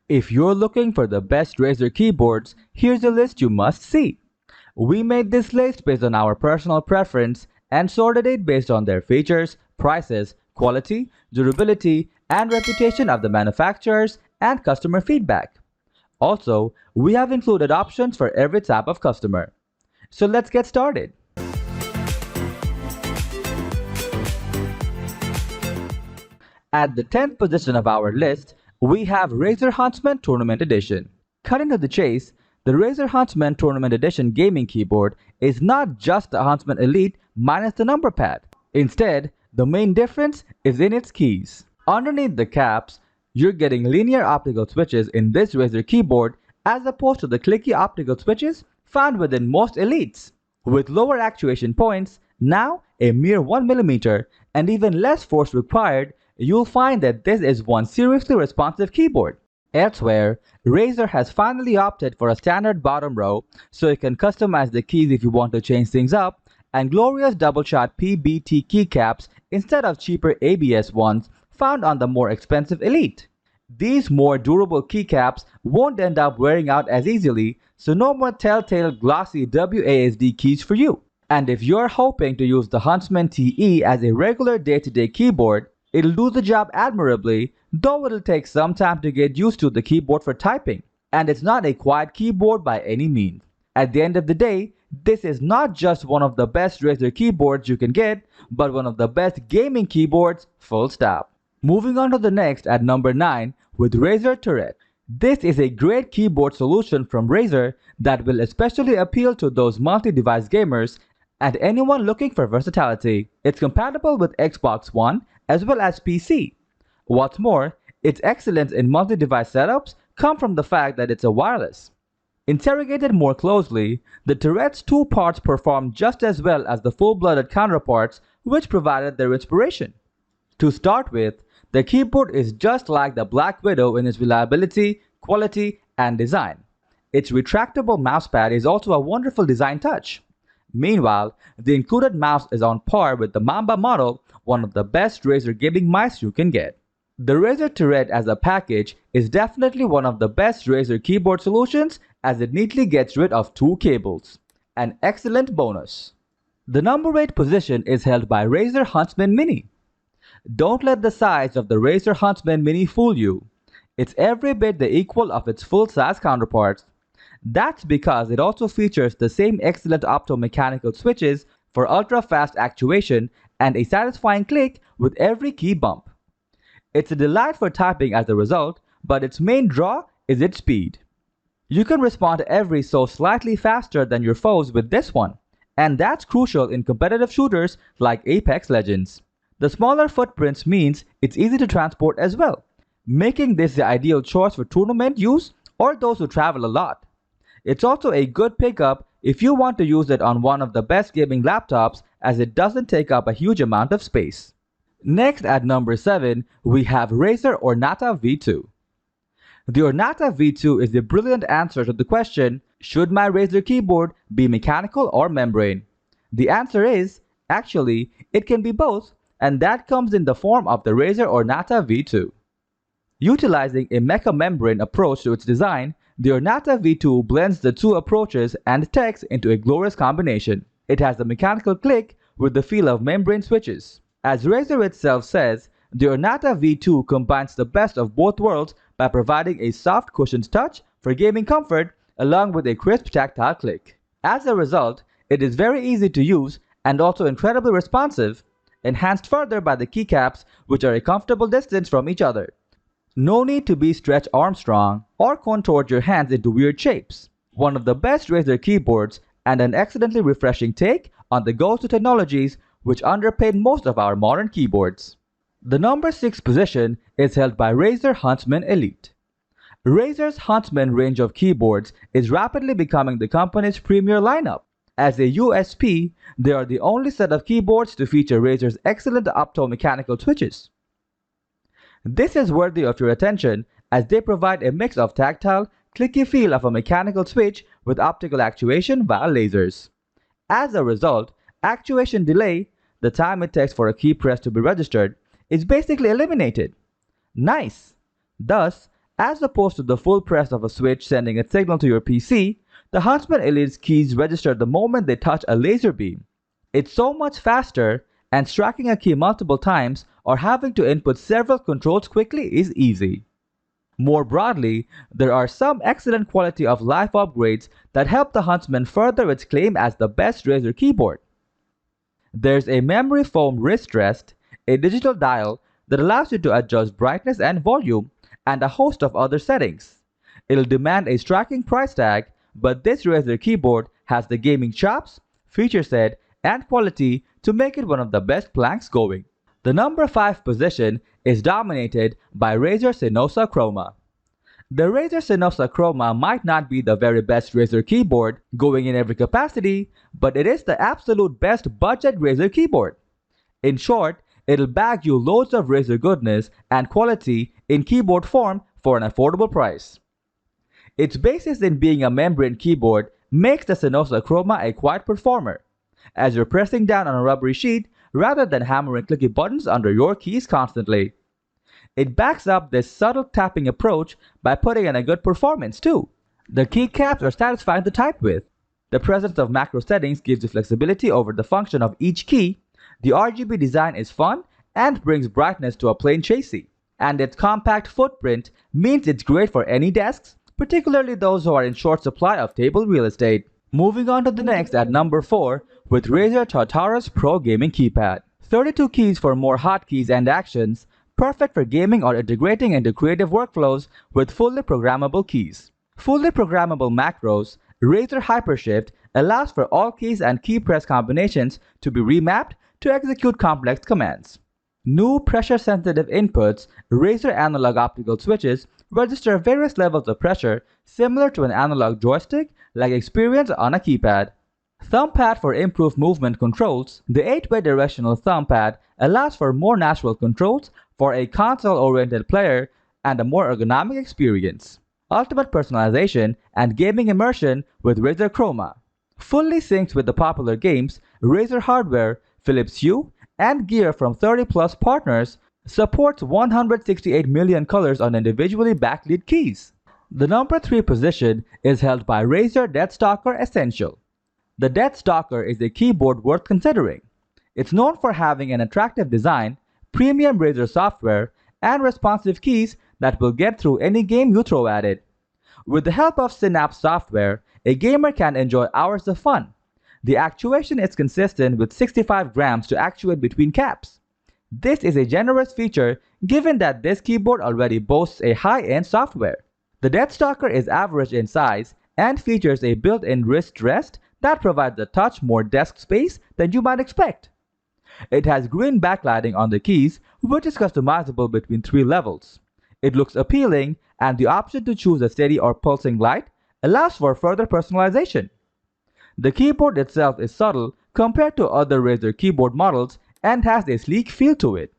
If you're looking for the best Razer keyboards, here's a list you must see. We made this list based on our personal preference and sorted it based on their features, prices, quality, durability, and reputation of the manufacturers and customer feedback. Also, we have included options for every type of customer. So let's get started. At the 10th position of our list, we have Razer Huntsman Tournament Edition. Cutting to the chase, the Razer Huntsman Tournament Edition gaming keyboard is not just the Huntsman Elite minus the number pad. Instead, the main difference is in its keys. Underneath the caps, you're getting linear optical switches in this Razer keyboard as opposed to the clicky optical switches found within most Elites. With lower actuation points, now a mere 1mm, and even less force required, you'll find that this is one seriously responsive keyboard. Elsewhere, Razer has finally opted for a standard bottom row so you can customize the keys if you want to change things up, and glorious double-shot PBT keycaps instead of cheaper ABS ones found on the more expensive Elite. These more durable keycaps won't end up wearing out as easily, so no more telltale glossy WASD keys for you. And if you're hoping to use the Huntsman TE as a regular day-to-day keyboard, it'll do the job admirably, though it'll take some time to get used to the keyboard for typing. And it's not a quiet keyboard by any means. At the end of the day, this is not just one of the best Razer keyboards you can get, but one of the best gaming keyboards, full stop. Moving on to the next at number 9 with Razer Turret. This is a great keyboard solution from Razer that will especially appeal to those multi-device gamers and anyone looking for versatility. It's compatible with Xbox One as well as PC. What's more, its excellence in multi-device setups come from the fact that it's a wireless. Interrogated more closely, the Turret's two parts perform just as well as the full-blooded counterparts which provided their inspiration. To start with, the keyboard is just like the BlackWidow in its reliability, quality, and design. Its retractable mousepad is also a wonderful design touch. Meanwhile, the included mouse is on par with the Mamba model, one of the best Razer gaming mice you can get. The Razer Turret as a package is definitely one of the best Razer keyboard solutions as it neatly gets rid of two cables. An excellent bonus. The number 8 position is held by Razer Huntsman Mini. Don't let the size of the Razer Huntsman Mini fool you. It's every bit the equal of its full-size counterparts. That's because it also features the same excellent optomechanical switches for ultra-fast actuation and a satisfying click with every key bump. It's a delight for typing as a result, but its main draw is its speed. You can respond every so slightly faster than your foes with this one, and that's crucial in competitive shooters like Apex Legends. The smaller footprints means it's easy to transport as well, making this the ideal choice for tournament use or those who travel a lot. It's also a good pickup if you want to use it on one of the best gaming laptops as it doesn't take up a huge amount of space. Next at number 7, we have Razer Ornata V2. The Ornata V2 is a brilliant answer to the question, should my Razer keyboard be mechanical or membrane? The answer is, actually, it can be both, and that comes in the form of the Razer Ornata V2. Utilizing a mecha membrane approach to its design, the Ornata V2 blends the two approaches and techs into a glorious combination. It has a mechanical click with the feel of membrane switches. As Razer itself says, the Ornata V2 combines the best of both worlds by providing a soft cushioned touch for gaming comfort along with a crisp tactile click. As a result, it is very easy to use and also incredibly responsive, enhanced further by the keycaps which are a comfortable distance from each other. No need to be Stretch Armstrong or contort your hands into weird shapes. One of the best Razer keyboards and an excellently refreshing take on the go-to technologies which underpin most of our modern keyboards. The number 6 position is held by Razer Huntsman Elite. Razer's Huntsman range of keyboards is rapidly becoming the company's premier lineup. As a USP, they are the only set of keyboards to feature Razer's excellent optomechanical switches. This is worthy of your attention as they provide a mix of tactile, clicky feel of a mechanical switch with optical actuation via lasers. As a result, actuation delay, the time it takes for a key press to be registered, is basically eliminated. Nice! Thus, As opposed to the full press of a switch sending a signal to your PC, the Huntsman Elite's keys register the moment they touch a laser beam. It's so much faster, and striking a key multiple times or having to input several controls quickly is easy. More broadly, there are some excellent quality of life upgrades that help the Huntsman further its claim as the best Razer keyboard. There's a memory foam wrist rest, a digital dial that allows you to adjust brightness and volume, and a host of other settings. It'll demand a striking price tag, but this Razer keyboard has the gaming chops, feature set, and quality to make it one of the best planks going. The number 5 position is dominated by Razer Cynosa Chroma. The Razer Cynosa Chroma might not be the very best Razer keyboard going in every capacity, but it is the absolute best budget Razer keyboard. In short, it'll bag you loads of Razer goodness and quality in keyboard form for an affordable price. Its basis in being a membrane keyboard makes the Cynosa Chroma a quiet performer, as you're pressing down on a rubbery sheet rather than hammering clicky buttons under your keys constantly. It backs up this subtle tapping approach by putting in a good performance too. The keycaps are satisfying to type with. The presence of macro settings gives you flexibility over the function of each key. The RGB design is fun and brings brightness to a plain chassis. And its compact footprint means it's great for any desks, particularly those who are in short supply of table real estate. Moving on to the next at number 4 with Razer Tartarus Pro Gaming Keypad. 32 keys for more hotkeys and actions, perfect for gaming or integrating into creative workflows with fully programmable keys. Fully programmable macros, Razer Hypershift allows for all keys and key press combinations to be remapped to execute complex commands. New pressure-sensitive inputs, Razer analog optical switches register various levels of pressure similar to an analog joystick like experience on a keypad. Thumbpad for improved movement controls, the 8-way directional thumbpad allows for more natural controls for a console-oriented player and a more ergonomic experience. Ultimate personalization and gaming immersion with Razer Chroma. Fully synced with the popular games, Razer hardware, Philips Hue, and gear from 30-plus partners supports 168 million colors on individually backlit keys. The number 3 position is held by Razer DeathStalker Essential. The DeathStalker is a keyboard worth considering. It's known for having an attractive design, premium Razer software, and responsive keys that will get through any game you throw at it. With the help of Synapse software, a gamer can enjoy hours of fun. The actuation is consistent with 65 grams to actuate between caps. This is a generous feature given that this keyboard already boasts a high-end software. The DeathStalker is average in size and features a built-in wrist rest that provides a touch more desk space than you might expect. It has green backlighting on the keys, which is customizable between 3 levels. It looks appealing, and the option to choose a steady or pulsing light allows for further personalization. The keyboard itself is subtle compared to other Razer keyboard models and has a sleek feel to it.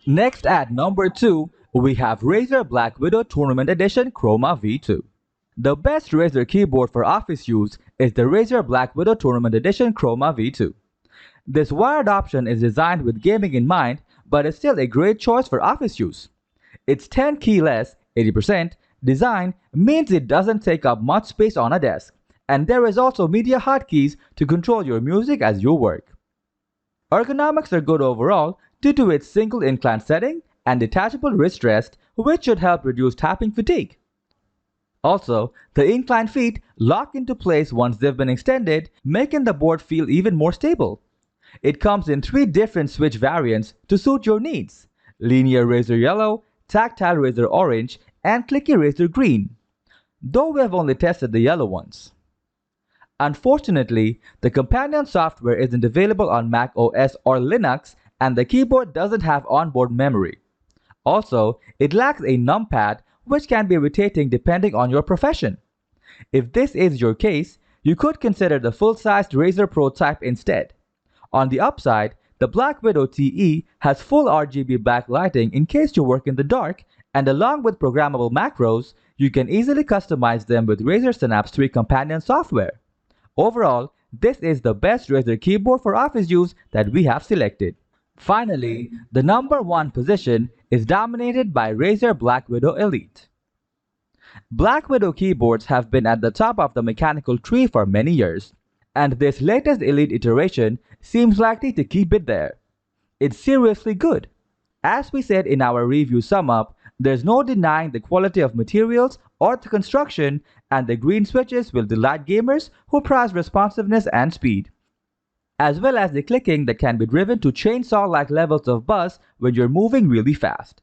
Next at number 2, we have Razer BlackWidow Tournament Edition Chroma V2. The best Razer keyboard for office use is the Razer BlackWidow Tournament Edition Chroma V2. This wired option is designed with gaming in mind, but is still a great choice for office use. Its 10 key less, 80%, design means it doesn't take up much space on a desk, and there is also media hotkeys to control your music as you work. Ergonomics are good overall due to its single incline setting and detachable wrist rest, which should help reduce tapping fatigue. Also, the inclined feet lock into place once they've been extended, making the board feel even more stable. It comes in 3 different switch variants to suit your needs: linear Razer Yellow, tactile Razer Orange, and clicky Razer Green, though we have only tested the yellow ones. Unfortunately, the companion software isn't available on Mac OS or Linux, and the keyboard doesn't have onboard memory. Also, it lacks a numpad, which can be irritating depending on your profession. If this is your case, you could consider the full-sized Razer Pro type instead. On the upside, the BlackWidow TE has full RGB backlighting in case you work in the dark, and along with programmable macros, you can easily customize them with Razer Synapse 3 companion software. Overall, this is the best Razer keyboard for office use that we have selected. Finally, the number 1 position is dominated by Razer BlackWidow Elite. BlackWidow keyboards have been at the top of the mechanical tree for many years, and this latest Elite iteration seems likely to keep it there. It's seriously good. As we said in our review sum up, there's no denying the quality of materials or the construction, and the green switches will delight gamers who prize responsiveness and speed, as well as the clicking that can be driven to chainsaw-like levels of buzz when you're moving really fast.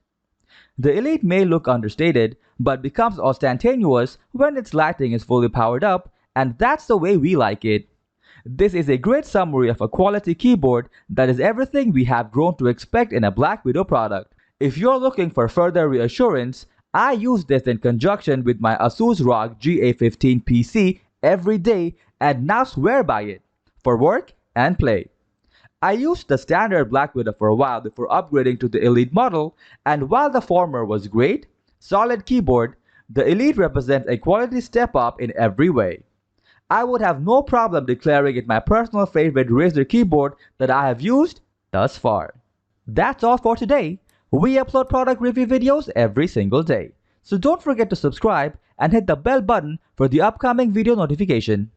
The Elite may look understated, but becomes ostentatious when its lighting is fully powered up, and that's the way we like it. This is a great summary of a quality keyboard that is everything we have grown to expect in a BlackWidow product. If you're looking for further reassurance, I use this in conjunction with my Asus ROG GA15 PC every day and now swear by it, for work and play. I used the standard BlackWidow for a while before upgrading to the Elite model, and while the former was great, solid keyboard, the Elite represents a quality step up in every way. I would have no problem declaring it my personal favorite Razer keyboard that I have used thus far. That's all for today. We upload product review videos every single day, so don't forget to subscribe and hit the bell button for the upcoming video notification.